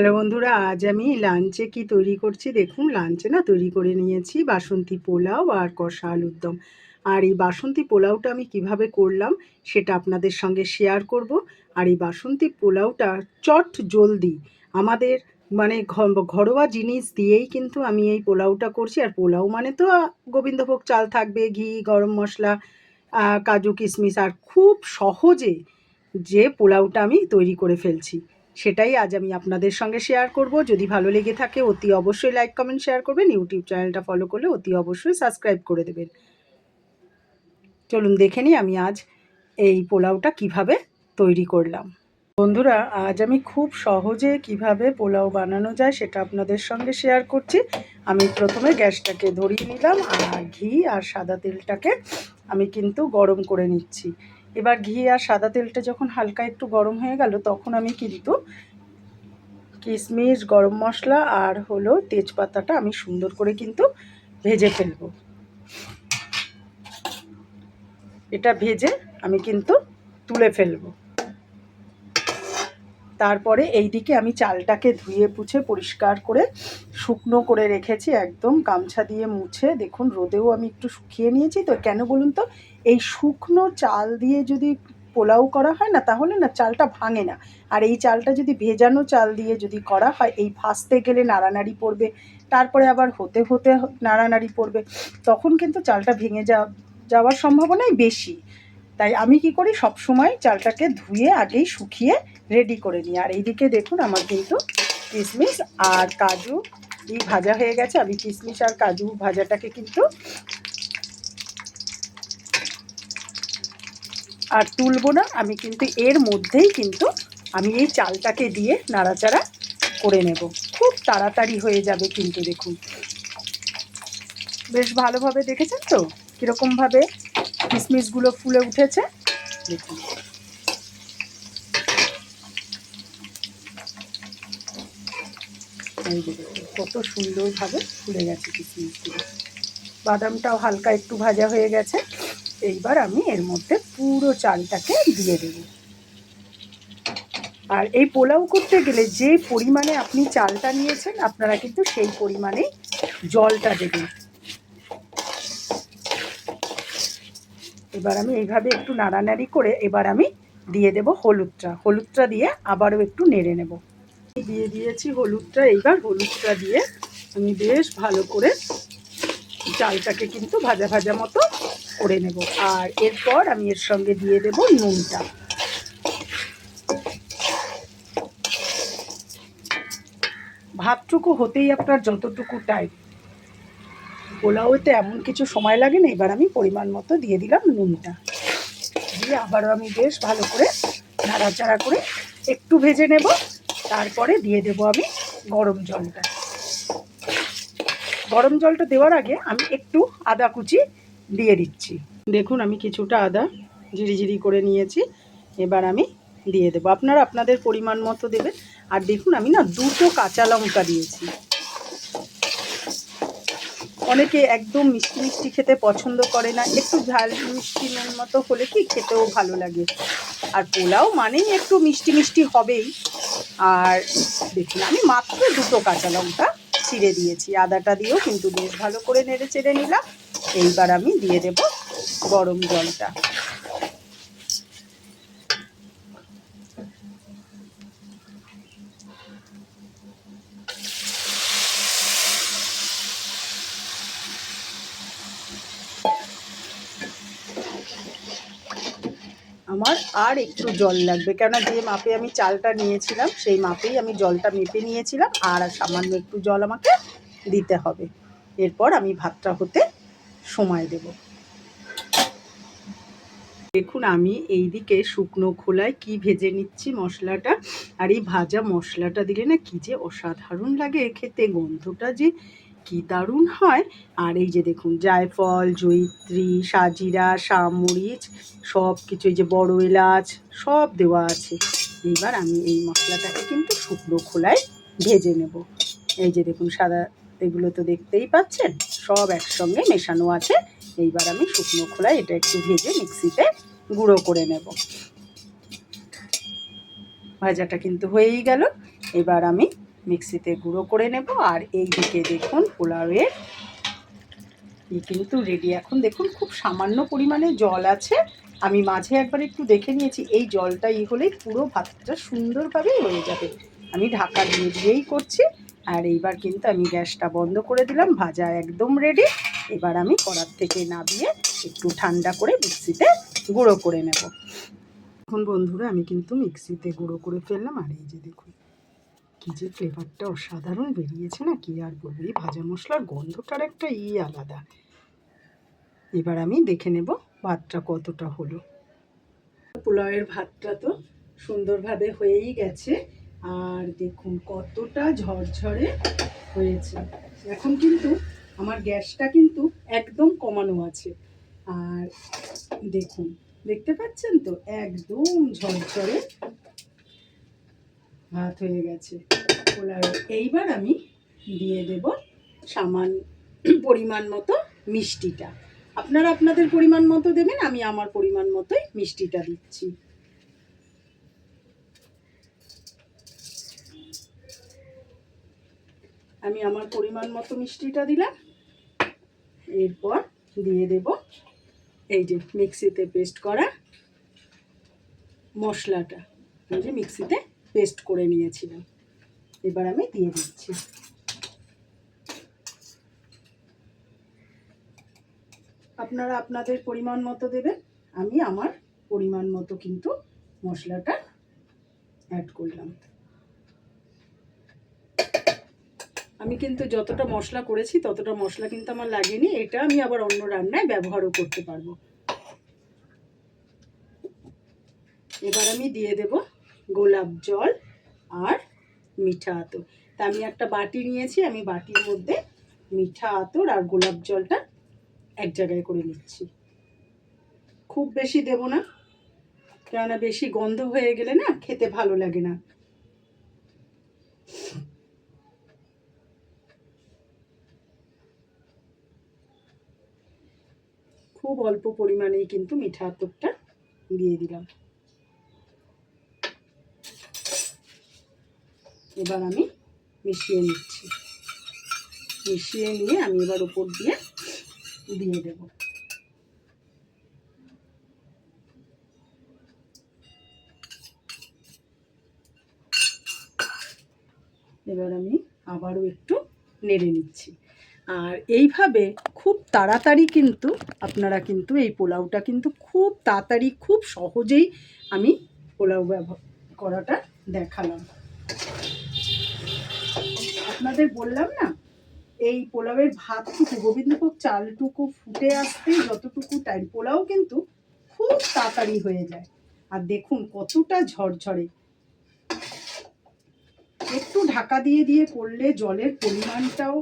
Hello বন্ধুরা, আজ আমি লাঞ্চে কি তৈরি করছি দেখুন। লাঞ্চে না তৈরি করে নিয়েছি বাসন্তী পোলাও আর কষা আলুর দম। আর এই বাসন্তী পোলাওটা আমি কিভাবে করলাম সেটা আপনাদের সঙ্গে শেয়ার করব। আর এই বাসন্তী পোলাওটা চট জলদি আমাদের মানে ঘরোয়া জিনিস দিয়েই কিন্তু আমি এই পোলাওটা করছি। আর পোলাও মানে তো গোবিন্দভোগ চাল থাকবে, ঘি, গরম মশলা, কাজু কিশমিশ, আর খুব সহজে যে পোলাওটা আমি তৈরি করে ফেলছি সেটাই আজ আমি আপনাদের সঙ্গে শেয়ার করব। যদি ভালো লেগে থাকে অতি অবশ্যই লাইক কমেন্ট শেয়ার করবেন। ইউটিউব চ্যানেলটা ফলো করলে অতি অবশ্যই সাবস্ক্রাইব করে দেবেন। চলুন দেখে নিই আমি আজ এই পোলাওটা কিভাবে তৈরি করলাম। বন্ধুরা, আজ আমি খুব সহজে কিভাবে পোলাও বানানো যায় সেটা আপনাদের সঙ্গে শেয়ার করছি। আমি প্রথমে গ্যাসটাকে ধরিয়ে নিলাম আর ঘি আর সাদা তেলটাকে আমি কিন্তু গরম করে নিচ্ছি। এবার ঘি আর সাদা তেলটা যখন হালকা একটু গরম হয়ে গেল তখন আমি কিন্তু কিশমিশ, গরম মশলা আর হলো তেজপাতাটা আমি সুন্দর করে কিন্তু ভেজে ফেলবো। এটা ভেজে আমি কিন্তু তুলে ফেলবো। তারপরে এইদিকে আমি চালটাকে ধুয়ে পুছে পরিষ্কার করে শুকনো করে রেখেছি, একদম গামছা দিয়ে মুছে। দেখুন রোদেও আমি একটু শুকিয়ে নিয়েছি। তো কেন বলুন তো, এই শুকনো চাল দিয়ে যদি পোলাও করা হয় না তাহলে না চালটা ভাঙে না। আর এই চালটা যদি ভেজানো চাল দিয়ে যদি করা হয়, এই ভাজতে গেলে নাড়ানাড়ি পড়বে, তারপরে আবার হতে হতে নাড়ানাড়ি পড়বে, তখন কিন্তু চালটা ভেঙে যাওয়ার সম্ভাবনাই বেশি। তাই আমি কি করি, সব সময় চালটাকে ধুয়ে আগেই শুকিয়ে রেডি করে নিই। আর এইদিকে দেখুন আমার কিন্তু কিশমিশ আর কাজু ভাজা হয়ে গেছে। আমি কিশমিশ আর কাজু ভাজাটাকে কিন্তু আর তুলবো না, আমি কিন্তু এর মধ্যেই কিন্তু আমি এই চালটাকে দিয়ে নাড়াচাড়া করে নেব। খুব তাড়াতাড়ি হয়ে যাবে কিন্তু। দেখুন বেশ ভালোভাবে দেখেছেন তো কীরকমভাবে কিশমিশগুলো ফুলে উঠেছে। দেখুন এই যে দেখুন কত সুন্দরভাবে ফুলে গেছে কিশমিশগুলো। বাদামটাও হালকা একটু ভাজা হয়ে গেছে। এইবার আমি এর মধ্যে পুরো চালটাকে দিয়ে দেব। আর এই পোলাও করতে গেলে যে পরিমাণে আপনি চালটা নিয়েছেন আপনারা কিন্তু সেই পরিমাণেই জলটা দেবেন। এবার আমি এইভাবে একটু নাড়ানাড়ি করে এবার আমি দিয়ে দেব হলুদটা দিয়ে আবারও একটু নেড়ে নেব। দিয়ে দিয়েছি হলুদটা। এইবার হলুদটা দিয়ে আমি বেশ ভালো করে চালটাকে কিন্তু ভাজা ভাজা মতো করে নেব। আর এরপর আমি এর সঙ্গে দিয়ে দেব নুনটা। ভাতটুকু হতেই আপনার যতটুকু টাইম, পোলাওতে এমন কিছু সময় লাগে না। এবার আমি পরিমাণ মতো দিয়ে দিলাম নুনটা, দিয়ে আবারও আমি বেশ ভালো করে নাড়াচাড়া করে একটু ভেজে নেব। তারপরে দিয়ে দেব আমি গরম জলটা। গরম জলটা দেওয়ার আগে আমি একটু আদা কুচি দিয়ে দিচ্ছি। দেখুন আমি কিছুটা আদা ঝিরিঝিরি করে নিয়েছি, এবার আমি দিয়ে দেবো। আপনারা আপনাদের পরিমাণ মতো দেবেন। আর দেখুন আমি না দুটো কাঁচা লঙ্কা দিয়েছি। অনেকে একদম মিষ্টি মিষ্টি খেতে পছন্দ করে না, একটু ঝাল মিষ্টি নুন মতো হলে কি খেতেও ভালো লাগে। আর পোলাও মানেই একটু মিষ্টি মিষ্টি হবেই। আর দেখুন আমি মাত্র দুটো কাঁচা লঙ্কা ছিঁড়ে দিয়েছি। আদাটা দিয়েও কিন্তু বেশ ভালো করে নেড়ে চেড়ে নিলাম। এইবার আমি দিয়ে দেব গরম জলটা। আমার আর একটু জল লাগবে, কেননা যে মাপে আমি চালটা নিয়েছিলাম সেই মাপেই আমি জলটা মেপে নিয়েছিলাম। আর সামান্য একটু জল আমাকে দিতে হবে। এরপর আমি ভাতটা হতে সময় দেব। দেখুন আমি এইদিকে শুকনো খোলায় কি ভেজে নিচ্ছি মশলাটা। আর এই ভাজা মশলাটা দিলে না কি যে অসাধারণ লাগে খেতে, গন্ধটা যে কি দারুণ হয়। আর এই যে দেখুন জায়ফল, জয়িত্রী, সাজিরা, সামরিচ সব কিছু, এই যে বড় এলাচ সব দেওয়া আছে। এবার আমি এই মশলাটাকে কিন্তু শুকনো খোলায় ভেজে নেব। এই যে দেখুন সাদা, এগুলো তো দেখতেই পাচ্ছেন সব একসঙ্গে মেশানো আছে। এইবার আমি শুকনো খোলায় এটা একটু ভেজে মিক্সিতে গুঁড়ো করে নেব। ভাজাটা কিন্তু হয়েই গেল। এবার আমি মিক্সিতে গুঁড়ো করে নেব। আর এই দিকে দেখুন পোলাওয়ের কিন্তু রেডি। এখন দেখুন খুব সামান্য পরিমাণে জল আছে, আমি মাঝে একবার একটু দেখে নিয়েছি। এই জলটা হলেই পুরো ভাতটা সুন্দরভাবে হয়ে যাবে। আমি ঢাকা দিয়ে দিয়েই করছি। আর এইবার কিন্তু আমি গ্যাসটা বন্ধ করে দিলাম, ভাজা একদম রেডি। এবার আমি কড়ার থেকে নামিয়ে একটু ঠান্ডা করে মিক্সিতে গুঁড়ো করে নেব। এখন বন্ধুরা আমি কিন্তু মিক্সিতে গুঁড়ো করে ফেললাম। আর এই যে দেখুন কী যে ফ্লেভারটা অসাধারণ বেরিয়েছে না, কি আর বলবো। এই ভাজা মশলার গন্ধটার একটা আলাদা। এবার আমি দেখে নেব ভাতটা কতটা হলো। পোলাওয়ের ভাতটা তো সুন্দরভাবে হয়েই গেছে। আর দেখুন কতটা ঝরঝরে হয়েছে। এখন কিন্তু আমার গ্যাসটা কিন্তু একদম কমানো আছে। আর দেখুন, দেখতে পাচ্ছেন তো একদম ঝরঝরে ভাত হয়ে গেছে পোলাও। এইবার আমি দিয়ে দেব সামান্য পরিমাণ মতো মিষ্টিটা। আপনারা আপনাদের পরিমাণ মতো দেবেন, আমি আমার পরিমাণ মতোই মিষ্টিটা দিচ্ছি। আমি আমার পরিমাণ মতো মিষ্টিটা দিলাম। এরপর দিয়ে দেব এই যে মিক্সিতে পেস্ট করা মশলাটা, এই যে মিক্সিতে পেস্ট করে নিয়েছিলাম। এবার আমি দিয়ে দিচ্ছি। আপনারা আপনাদের পরিমাণ মতো দেবেন, আমি আমার পরিমাণ মতো কিন্তু মশলাটা অ্যাড করলাম। আমি কিন্তু যতটা মশলা করেছি ততটা মশলা কিন্তু আমার লাগেনি। এটা আমি আবার অন্য রান্নায় ব্যবহারও করতে পারবো। এবার আমি দিয়ে দেব গোলাপ জল আর মিঠা আতর। তা আমি একটা বাটি নিয়েছি, আমি বাটির মধ্যে মিঠা আতর আর গোলাপ জলটা এক জায়গায় করে নিচ্ছি। খুব বেশি দেব না, কেননা বেশি গন্ধ হয়ে গেলে না খেতে ভালো লাগে না। খুব অল্প পরিমাণেই কিন্তু মিঠা আতরটা দিয়ে দিলাম। এবার আমি মিশিয়ে নিচ্ছি। মিশিয়ে নিয়ে আমি এবার উপর দিয়ে দেব। এবার আমি আবারও একটু নেড়ে নিচ্ছি। আর এইভাবে খুব তাড়াতাড়ি কিন্তু আপনারা কিন্তু এই পোলাওটা কিন্তু খুব তাড়াতাড়ি খুব সহজেই আমি পোলাও ব্যবহার করাটা দেখালাম। আপনাদের বললাম না, এই পোলাওয়ের ভাতটুকু গোবিন্দভোগ চালটুকু ফুটে আসতেই যতটুকু টাইম, পোলাও কিন্তু খুব তাড়াতাড়ি হয়ে যায়। আর দেখুন কতটা ঝরঝরে। একটু ঢাকা দিয়ে দিয়ে করলে জলের পরিমাণটাও,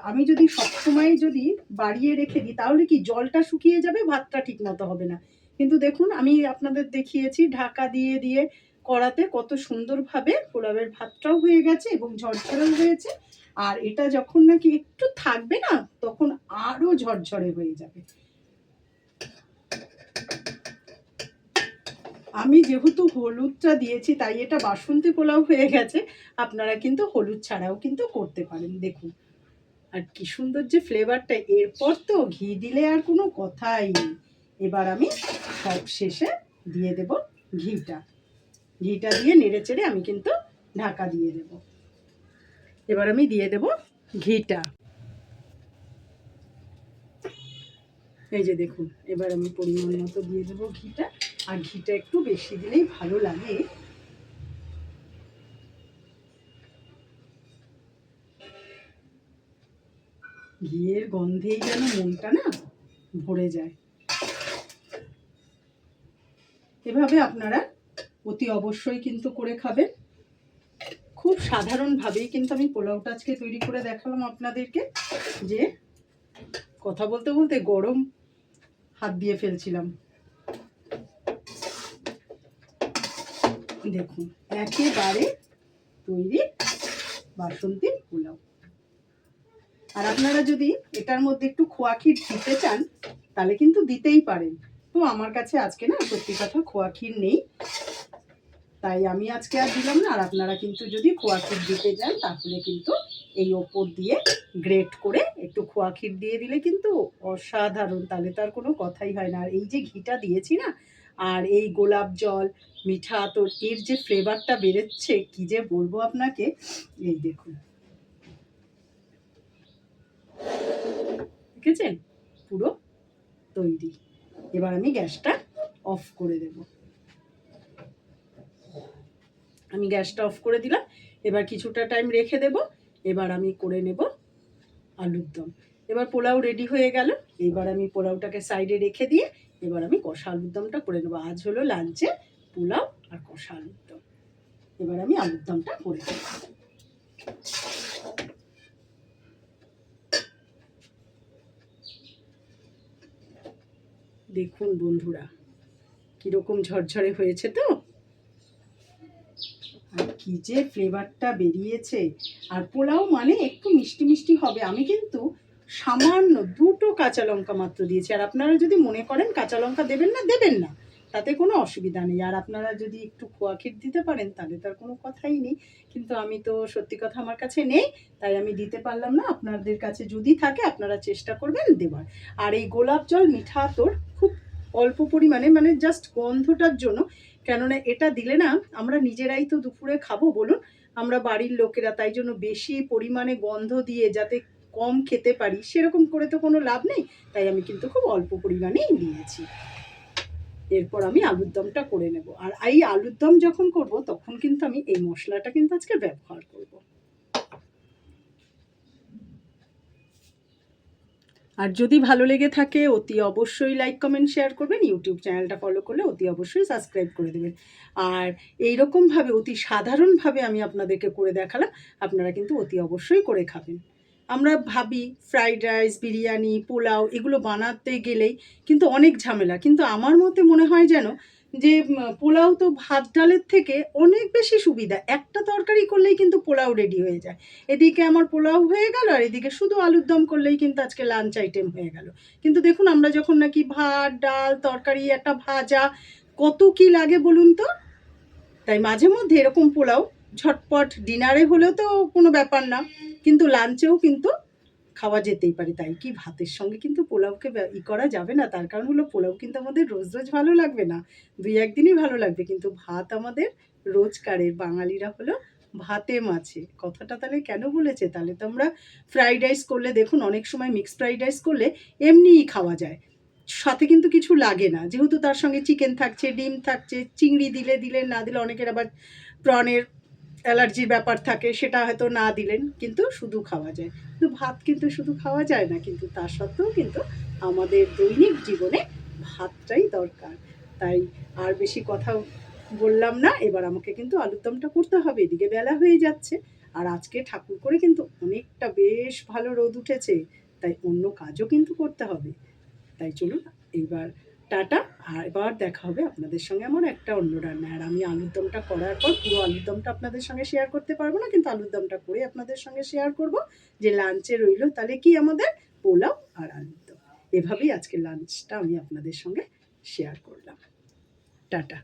আমি যদি সবসময় যদি বাড়িয়ে রেখে দিই তাহলে কি জলটা শুকিয়ে যাবে, ভাতটা ঠিক মতো হবে না। কিন্তু দেখুন আমি আপনাদের দেখিয়েছি ঢাকা দিয়ে দিয়ে করাতে কত সুন্দরভাবে পোলাওয়ের ভাতটাও হয়ে গেছে এবং ঝরঝরেও হয়েছে। আর এটা যখন নাকি একটু থাকবে না তখন আরও ঝরঝরে হয়ে যাবে। আমি যেহেতু হলুদটা দিয়েছি তাই এটা বাসন্তী পোলাও হয়ে গেছে। আপনারা কিন্তু হলুদ ছাড়াও কিন্তু করতে পারেন। দেখুন আর কি সুন্দর যে ফ্লেভারটা। এরপর তো ঘি দিলে আর কোনো কথাই নেই। এবার আমি সব শেষে দিয়ে দেব ঘিটা। ঘিটা দিয়ে নেড়ে চেড়ে আমি কিন্তু ঢাকা দিয়ে দেব। এবার আমি দিয়ে দেব ঘিটা। এই যে দেখুন, এবার আমি পরিমাণ মতো দিয়ে দেবো ঘিটা। আর ঘিটা একটু বেশি দিলেই ভালো লাগে। ঘিয়ের গন্ধেই যেন মনটা না ভরে যায়। এভাবে আপনারা অতি অবশ্যই কিন্তু করে খাবেন। খুব সাধারণভাবেই কিন্তু আমি পোলাওটা আজকে তৈরি করে দেখালাম আপনাদেরকে। যে কথা বলতে বলতে গরম হাত দিয়ে ফেলছিলাম। দেখুন একেবারে তৈরি বাসন্তী পোলাও। আর আপনারা যদি এটার মধ্যে একটু খোয়া ক্ষীর দিতে চান তাহলে কিন্তু দিতেই পারেন। তো আমার কাছে আজকে না সত্যি কথা খোয়া ক্ষীর নেই, তাই আমি আজকে আর দিলাম না। আর আপনারা কিন্তু যদি খোয়া ক্ষীর দিতে যান তাহলে কিন্তু এই ওপর দিয়ে গ্রেট করে একটু খোয়া ক্ষীর দিয়ে দিলে কিন্তু অসাধারণ, তাহলে তো আর কোনো কথাই হয় না। আর এই যে ঘিটা দিয়েছি না, আর এই গোলাপ জল, মিঠা আতর, এর যে ফ্লেভারটা বেরোচ্ছে কি যে বলবো আপনাকে। এই দেখুন, দেখেছেন পুরো তৈরি। এবার আমি গ্যাসটা অফ করে দেব। আমি গ্যাসটা অফ করে দিলাম। এবার কিছুটা টাইম রেখে দেব। এবার আমি করে নেব আলুর দম। এবার পোলাও রেডি হয়ে গেল। এবার আমি পোলাওটাকে সাইডে রেখে দিয়ে এবার আমি কষা আলুর দমটা করে নেবো। আজ হলো লাঞ্চে পোলাও আর কষা আলুর দম। এবার আমি আলুর দমটা করে নেব। দেখুন বন্ধুরা, কীরকম ঝরঝরে হয়েছে তো, আর কি যে ফ্লেভারটা বেরিয়েছে। আর পোলাও মানে একটু মিষ্টি মিষ্টি হবে। আমি কিন্তু সামান্য 2টো কাঁচা লঙ্কা মাত্র দিয়েছি। আর আপনারা যদি মনে করেন কাঁচা লঙ্কা দেবেন না, দেবেন না, তাতে কোনো অসুবিধা নেই। আর আপনারা যদি একটু খোয়া ক্ষীর দিতে পারেন তাহলে তার কোনো কথাই নেই। কিন্তু আমি তো সত্যি কথা আমার কাছে নেই, তাই আমি দিতে পারলাম না। আপনাদের কাছে যদি থাকে আপনারা চেষ্টা করবেন দেওয়ার। আর এই গোলাপ জল, মিঠা আতর খুব অল্প পরিমাণে, মানে জাস্ট গন্ধটার জন্য। কেননা এটা দিলে না আমরা নিজেরাই তো দুপুরে খাবো বলুন, আমরা বাড়ির লোকেরা, তাই জন্য বেশি পরিমাণে গন্ধ দিয়ে যাতে কম খেতে পারি সেরকম করে তো কোনো লাভ নেই। তাই আমি কিন্তু খুব অল্প পরিমাণেই দিয়েছি। এরপর আমি আলুর দমটা করে নেব। আর এই আলুর দম যখন করব তখন কিন্তু আমি এই মশলাটা কিন্তু আজকে ব্যবহার করব। আর যদি ভালো লেগে থাকে অতি অবশ্যই লাইক কমেন্ট শেয়ার করবেন। ইউটিউব চ্যানেলটা ফলো করলে অতি অবশ্যই সাবস্ক্রাইব করে দেবেন। আর এইরকমভাবে অতি সাধারণভাবে আমি আপনাদেরকে করে দেখালাম, আপনারা কিন্তু অতি অবশ্যই করে খাবেন। আমরা ভাবি ফ্রাইড রাইস, বিরিয়ানি, পোলাও এগুলো বানাতে গেলেই কিন্তু অনেক ঝামেলা, কিন্তু আমার মতে মনে হয় যেন যে পোলাও তো ভাত ডালের থেকে অনেক বেশি সুবিধা। একটা তরকারি করলেই কিন্তু পোলাও রেডি হয়ে যায়। এদিকে আমার পোলাও হয়ে গেল, আর এদিকে শুধু আলুর দম করলেই কিন্তু আজকে লাঞ্চ আইটেম হয়ে গেল। কিন্তু দেখুন আমরা যখন নাকি ভাত, ডাল, তরকারি, একটা ভাজা, কত কি লাগে বলুন তো। তাই মাঝে মধ্যে এরকম পোলাও ঝটপট ডিনারে হলেও তো কোনো ব্যাপার না, কিন্তু লাঞ্চেও কিন্তু খাওয়া যেতেই পারে। তাই কি ভাতের সঙ্গে কিন্তু পোলাওকে করা যাবে না। তার কারণ হলো পোলাও কিন্তু আমাদের রোজ রোজ ভালো লাগবে না, 2-1 দিনই ভালো লাগবে। কিন্তু ভাত আমাদের রোজকারের, বাঙালিরা হলো ভাতে মাছে। কথাটা তাহলে কেন বলেছে? তাহলে তো আমরা ফ্রাইড রাইস করলে দেখুন অনেক সময় মিক্সড ফ্রাইড রাইস করলে এমনিই খাওয়া যায়, সাথে কিন্তু কিছু লাগে না, যেহেতু তার সঙ্গে চিকেন থাকছে, ডিম থাকছে, চিংড়ি দিলে দিলেন, না দিলে অনেকের আবার প্রনের অ্যালার্জির ব্যাপার থাকে, সেটা হয়তো না দিলেন, কিন্তু শুধু খাওয়া যায়। কিন্তু ভাত কিন্তু শুধু খাওয়া যায় না, কিন্তু তা সত্ত্বেও কিন্তু আমাদের দৈনিক জীবনে ভাতটাই দরকার। তাই আর বেশি কথা বললাম না, এবার আমাকে কিন্তু আলুর দমটা করতে হবে। এদিকে বেলা হয়ে যাচ্ছে, আর আজকে ঠাকুর করে কিন্তু অনেকটা বেশ ভালো রোদ উঠেছে, তাই অন্য কাজও কিন্তু করতে হবে। তাই চলুন এইবার টাটা। আর এবার দেখা হবে আপনাদের সঙ্গে আমার একটা অন্য রান্না। আর আমি আলুর দমটা করার পর পুরো আলুর দমটা আপনাদের সঙ্গে শেয়ার করতে পারবো না, কিন্তু আলুর দমটা করে আপনাদের সঙ্গে শেয়ার করব যে লাঞ্চে রইল তাহলে কি আমাদের পোলাও আর আলুর দম। এভাবেই আজকে লাঞ্চটা আমি আপনাদের সঙ্গে শেয়ার করলাম। টাটা।